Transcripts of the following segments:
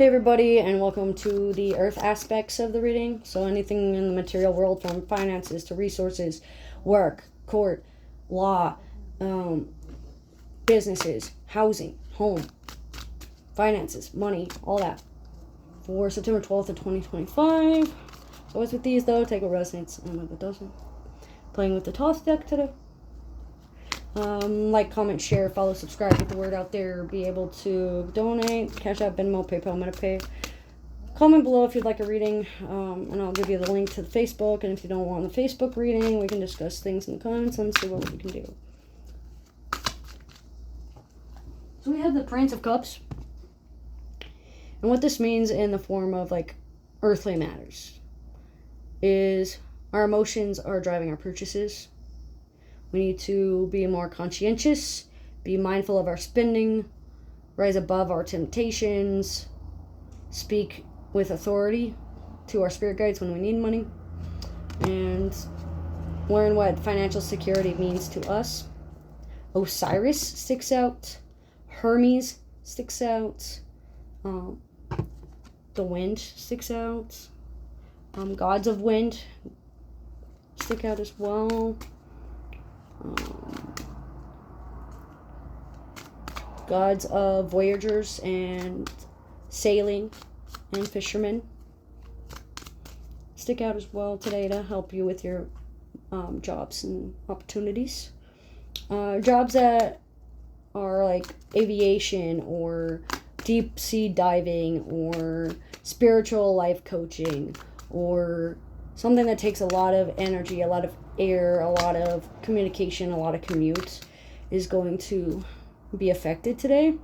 Hey everybody, and welcome to the earth aspects of the reading. So anything in the material world, from finances to resources, work, court, law, businesses, housing, home, finances, money, all that. For September 12th of 2025. So what's with these though? Take what resonates and what doesn't. Playing with the toss deck today. Like, comment, share, follow, subscribe, get the word out there, be able to donate, Cash App, Venmo, PayPal, MetaPay. Comment below if you'd like a reading, and I'll give you the link to the Facebook, and if you don't want the Facebook reading, we can discuss things in the comments and see what we can do. So we have the Prince of Cups, and what this means in the form of, like, earthly matters is our emotions are driving our purchases. We need to be more conscientious, be mindful of our spending, rise above our temptations, speak with authority to our spirit guides when we need money, and learn what financial security means to us. Osiris sticks out. Hermes sticks out. The wind sticks out. Gods of wind stick out as well. Gods of voyagers and sailing and fishermen stick out as well today to help you with your jobs and opportunities. Jobs that are like aviation or deep sea diving or spiritual life coaching or something that takes a lot of energy, a lot of air, a lot of communication, a lot of commute is going to be affected today.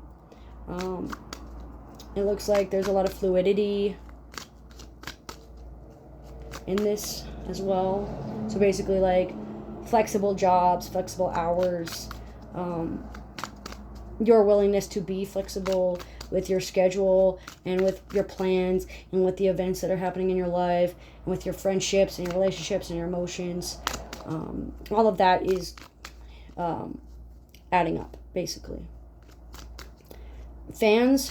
It looks like there's a lot of fluidity in this as well. So basically like flexible jobs, flexible hours, your willingness to be flexible with your schedule and with your plans and with the events that are happening in your life and with your friendships and your relationships and your emotions. All of that is adding up, basically. Fans,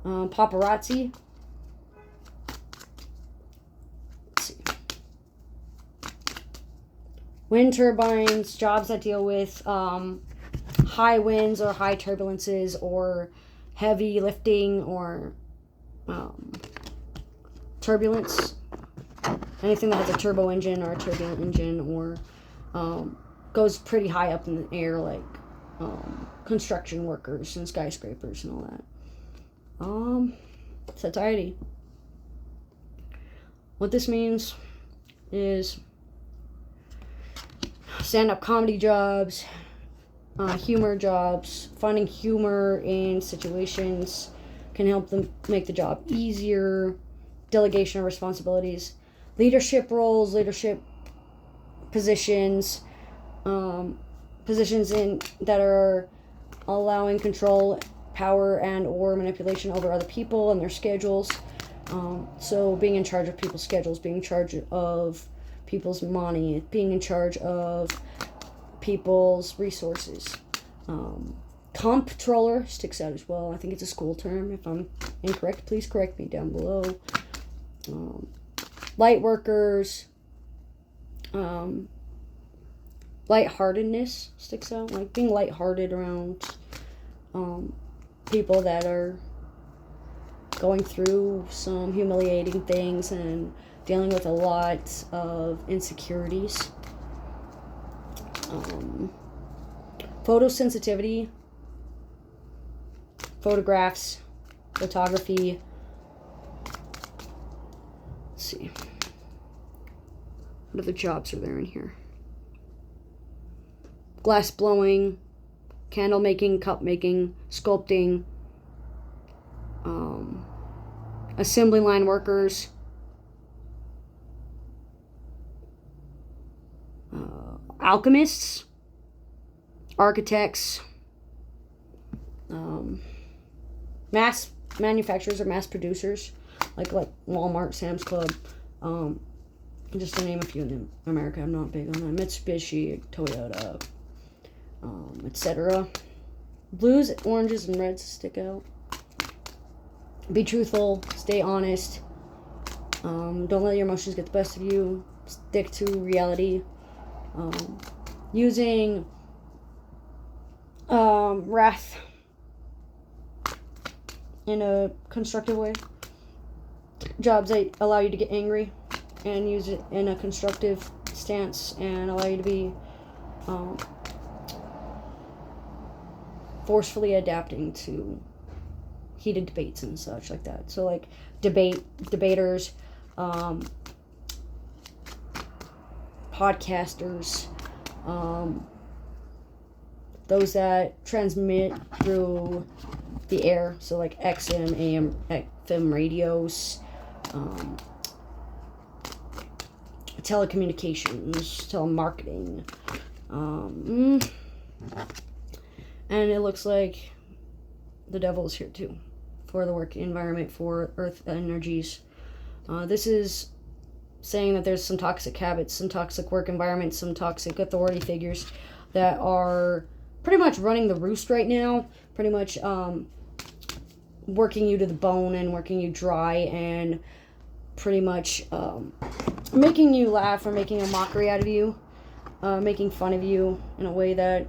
paparazzi. Let's see. Wind turbines, jobs that deal with high winds or high turbulences or heavy lifting or turbulence. Anything that has a turbo engine or a turbulent engine or goes pretty high up in the air, like construction workers and skyscrapers and all that. Satiety. What this means is stand-up comedy jobs, humor jobs. Finding humor in situations can help them make the job easier. Delegation of responsibilities. Leadership roles, leadership positions, positions that are allowing control, power, and or manipulation over other people and their schedules. So being in charge of people's schedules, being in charge of people's money, being in charge of people's resources. Comptroller sticks out as well. I think it's a school term. If I'm incorrect, please correct me down below. Light workers, lightheartedness sticks out, like being lighthearted around people that are going through some humiliating things and dealing with a lot of insecurities. Photosensitivity, photographs, photography. Let's see. What other jobs are there in here? Glass blowing, candle making, cup making, sculpting, assembly line workers, alchemists, architects, mass manufacturers or mass producers, like Walmart, Sam's Club, just to name a few in America. I'm not big on that. Mitsubishi, Toyota, etc. Blues, oranges, and reds stick out. Be truthful, stay honest. Don't let your emotions get the best of you. Stick to reality. Using wrath in a constructive way. Jobs that allow you to get angry and use it in a constructive stance and allow you to be forcefully adapting to heated debates and such like that. So like debaters, podcasters, those that transmit through the air, so like XM, AM, FM radios, telecommunications, telemarketing, and it looks like the devil is here too for the work environment, for earth energies. This is saying that there's some toxic habits, some toxic work environments, some toxic authority figures that are pretty much running the roost right now, pretty much working you to the bone and working you dry and pretty much making you laugh or making a mockery out of you, making fun of you in a way that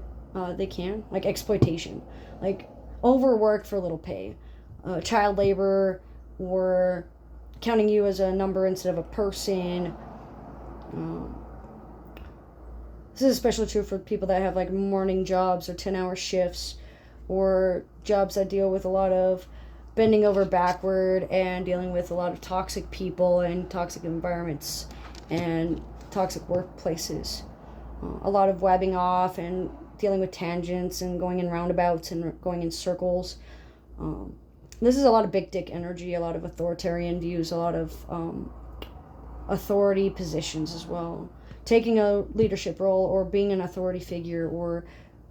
they can, like exploitation, like overwork for little pay, child labor, or counting you as a number instead of a person. This is especially true for people that have like morning jobs or 10-hour shifts, or jobs that deal with a lot of bending over backward and dealing with a lot of toxic people and toxic environments and toxic workplaces. A lot of webbing off and dealing with tangents and going in roundabouts and going in circles. This is a lot of big dick energy, a lot of authoritarian views, a lot of authority positions as well. Taking a leadership role or being an authority figure or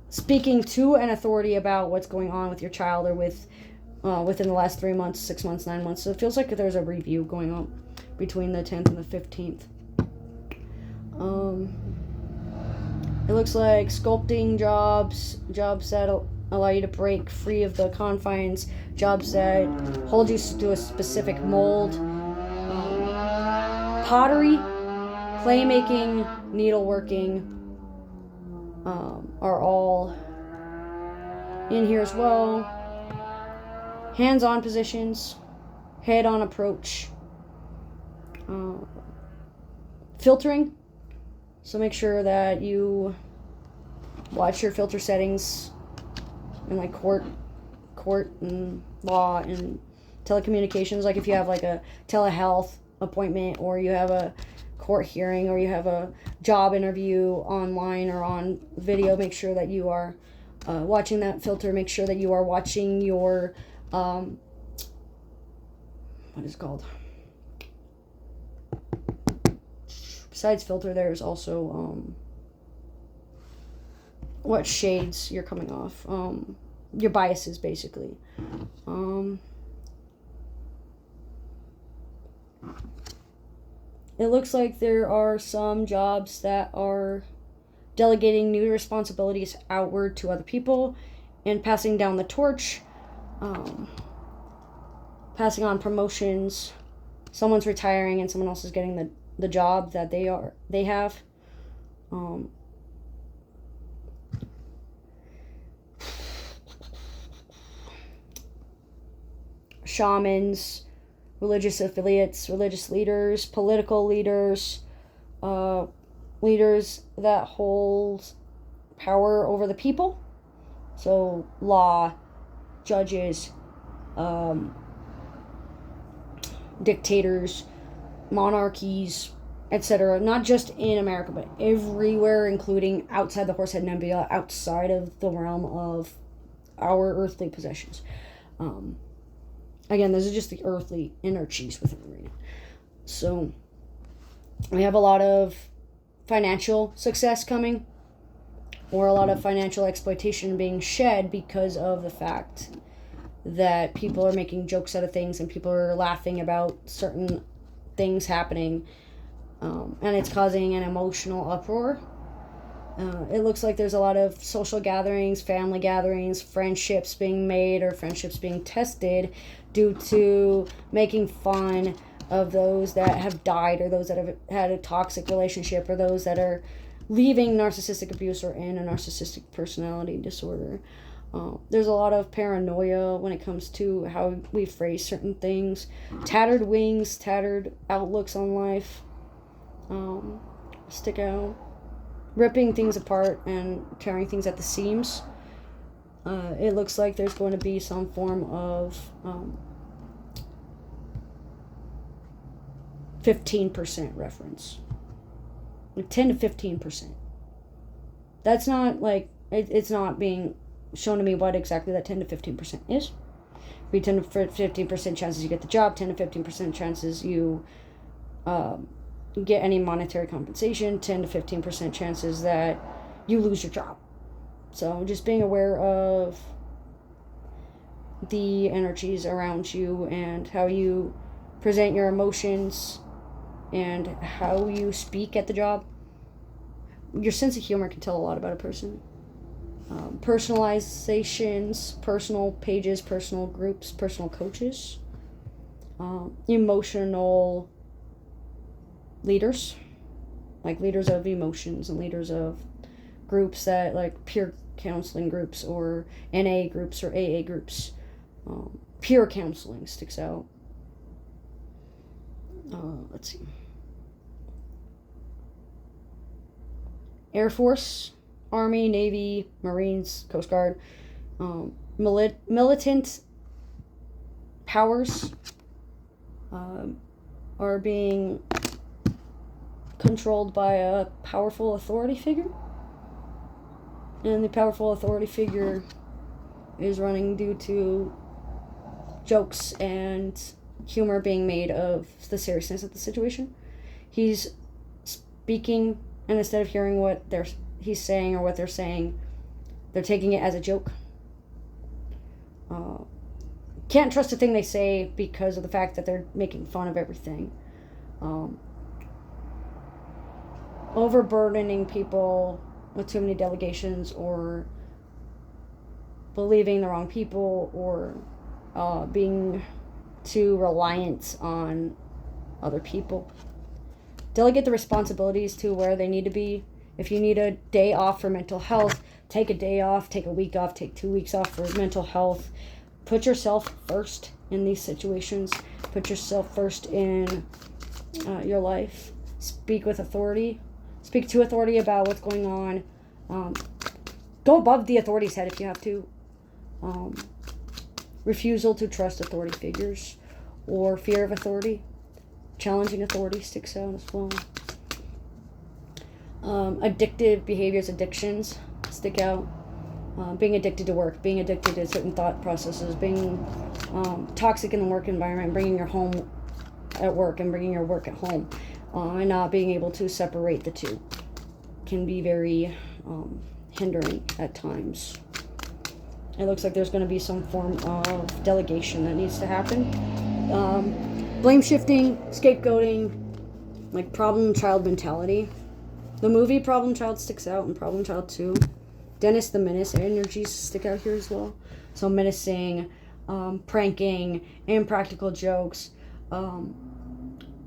speaking to an authority about what's going on with your child or with within the last 3 months, 6 months, 9 months. So it feels like there's a review going on between the 10th and the 15th. It looks like sculpting jobs that allow you to break free of the confines, jobs that hold you to a specific mold, pottery, playmaking, needleworking are all in here as well. Hands-on positions, head-on approach, filtering. So make sure that you watch your filter settings in like court and law and telecommunications. Like if you have like a telehealth appointment or you have a court hearing or you have a job interview online or on video, make sure that you are watching that filter. Make sure that you are watching your what is it called? Besides filter, there's also what shades you're coming off. Your biases, basically. It looks like there are some jobs that are delegating new responsibilities outward to other people and passing down the torch, passing on promotions. Someone's retiring and someone else is getting the job that they have. Shamans, religious affiliates, religious leaders, political leaders, leaders that hold power over the people. So law, judges, dictators, monarchies, etc. Not just in America, but everywhere, including outside the Horsehead Nebula, outside of the realm of our earthly possessions. Again, those are just the earthly energies within the arena. So we have a lot of financial success coming, or a lot of financial exploitation being shed because of the fact that people are making jokes out of things and people are laughing about certain things happening, and it's causing an emotional uproar. It looks like there's a lot of social gatherings, family gatherings, friendships being made or friendships being tested due to making fun of those that have died or those that have had a toxic relationship or those that are leaving narcissistic abuse or in a narcissistic personality disorder. There's a lot of paranoia when it comes to how we phrase certain things. Tattered wings, tattered outlooks on life stick out. Ripping things apart and tearing things at the seams. It looks like there's going to be some form of 15% reference. Like 10 to 15%. That's not like, it's not being shown to me what exactly that 10 to 15% is. Be 10 to 15% chances you get the job, 10 to 15% chances you get any monetary compensation, 10 to 15% chances that you lose your job. So just being aware of the energies around you and how you present your emotions and how you speak at the job. Your sense of humor can tell a lot about a person. Personalizations, personal pages, personal groups, personal coaches, emotional leaders, like leaders of emotions and leaders of groups that like peer counseling groups or NA groups or AA groups. Peer counseling sticks out. Let's see. Air Force, Army, Navy, Marines, Coast Guard, militant powers are being controlled by a powerful authority figure. And the powerful authority figure is running due to jokes and humor being made of the seriousness of the situation. He's speaking, and instead of hearing what he's saying or what they're saying, they're taking it as a joke. Can't trust a thing they say because of the fact that they're making fun of everything. Overburdening people with too many delegations or believing the wrong people or being too reliant on other people. Delegate the responsibilities to where they need to be. If you need a day off for mental health, take a day off, take a week off, take 2 weeks off for mental health. Put yourself first in these situations. Put yourself first in your life. Speak with authority. Speak to authority about what's going on. Go above the authority's head if you have to. Refusal to trust authority figures or fear of authority. Challenging authority sticks out as well. Addictive behaviors, addictions stick out. Being addicted to work, being addicted to certain thought processes, being toxic in the work environment, bringing your home at work and bringing your work at home, and not being able to separate the two can be very hindering at times. It looks like there's going to be some form of delegation that needs to happen. Blame shifting, scapegoating, like problem child mentality. The movie Problem Child sticks out, and Problem Child 2. Dennis the Menace energies stick out here as well. So menacing, pranking, impractical jokes,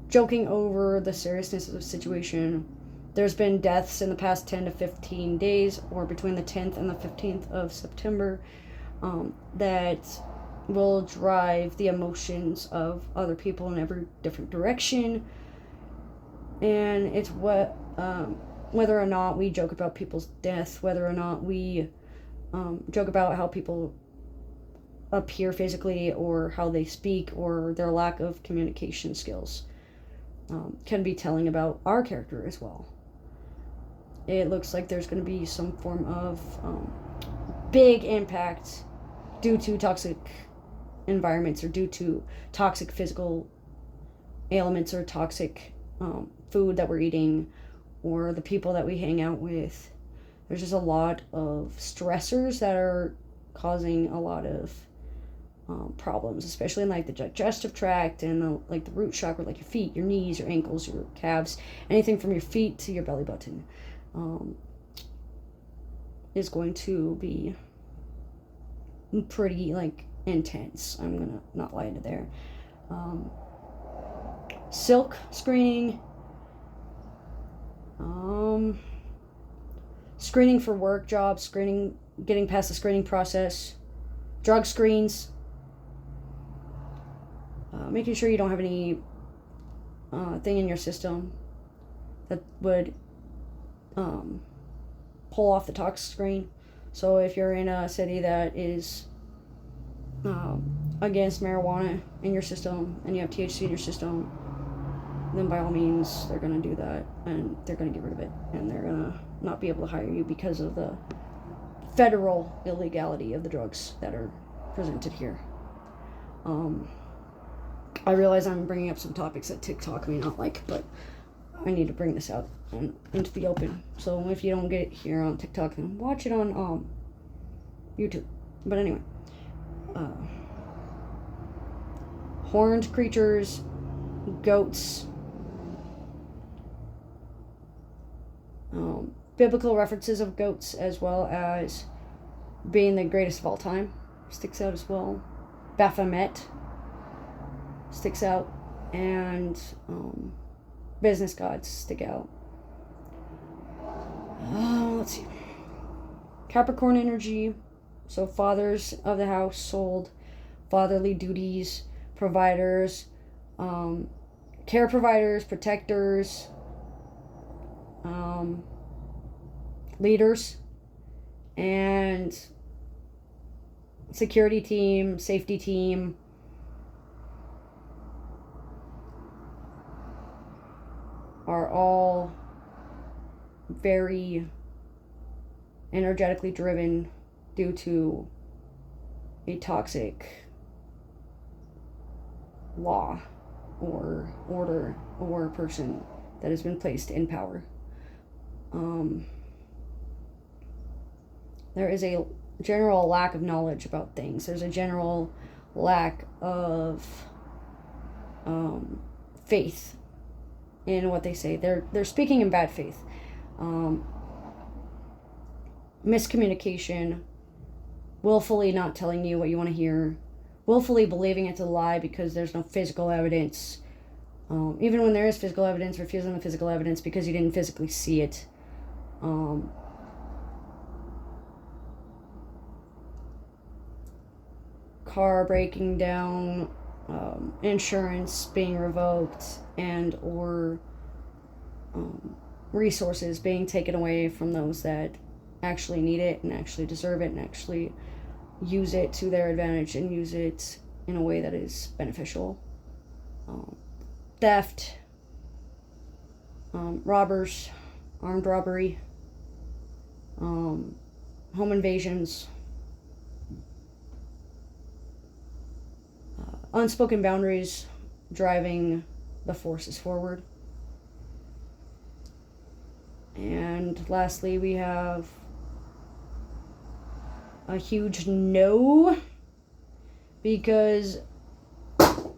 joking over the seriousness of the situation. There's been deaths in the past 10 to 15 days, or between the 10th and the 15th of September, that will drive the emotions of other people in every different direction. And it's whether or not we joke about people's death, whether or not we joke about how people appear physically or how they speak or their lack of communication skills, can be telling about our character as well. It looks like there's going to be some form of big impact due to toxic environments or due to toxic physical ailments or toxic food that we're eating or the people that we hang out with. There's just a lot of stressors that are causing a lot of problems, especially in like the digestive tract and the root chakra, like your feet, your knees, your ankles, your calves, anything from your feet to your belly button. is going to be pretty, like, intense. I'm gonna not lie to there. Silk screening, screening for work jobs, screening, getting past the screening process, drug screens, making sure you don't have any thing in your system that would pull off the tox screen. So if you're in a city that is against marijuana in your system and you have THC in your system, then by all means they're going to do that, and they're going to get rid of it, and they're going to not be able to hire you because of the federal illegality of the drugs that are presented here. I realize I'm bringing up some topics that TikTok may not like, but I need to bring this out and into the open. So if you don't get it here on TikTok, then watch it on YouTube. But anyway, horned creatures, goats, biblical references of goats, as well as being the greatest of all time, sticks out as well. Baphomet sticks out, and business gods stick out. Let's see. Capricorn energy, so fathers of the household, fatherly duties, providers, care providers, protectors, leaders, and security team, safety team, are all very energetically driven due to a toxic law or order or person that has been placed in power. There is a general lack of knowledge about things. There's a general lack of faith in what they say. They're speaking in bad faith. Miscommunication, willfully not telling you what you want to hear, willfully believing it's a lie because there's no physical evidence. Even when there is physical evidence, refusing the physical evidence because you didn't physically see it. Car breaking down, insurance being revoked, and or resources being taken away from those that actually need it and actually deserve it and actually use it to their advantage and use it in a way that is beneficial. Theft, robbers, armed robbery, home invasions, unspoken boundaries driving the forces forward. And lastly, we have a huge no, because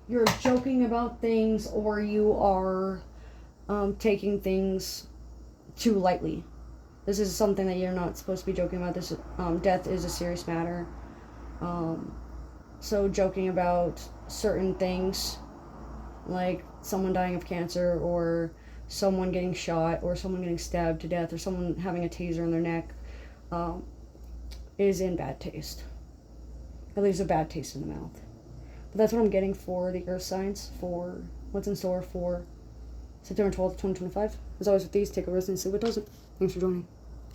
you're joking about things or you are taking things too lightly. This is something that you're not supposed to be joking about. This death is a serious matter. So joking about certain things, like someone dying of cancer, or someone getting shot, or someone getting stabbed to death, or someone having a taser in their neck, is in bad taste. It leaves a bad taste in the mouth. But that's what I'm getting for the earth signs, for what's in store for September 12th, 2025. As always with these, take a listen and see what doesn't. Thanks for joining.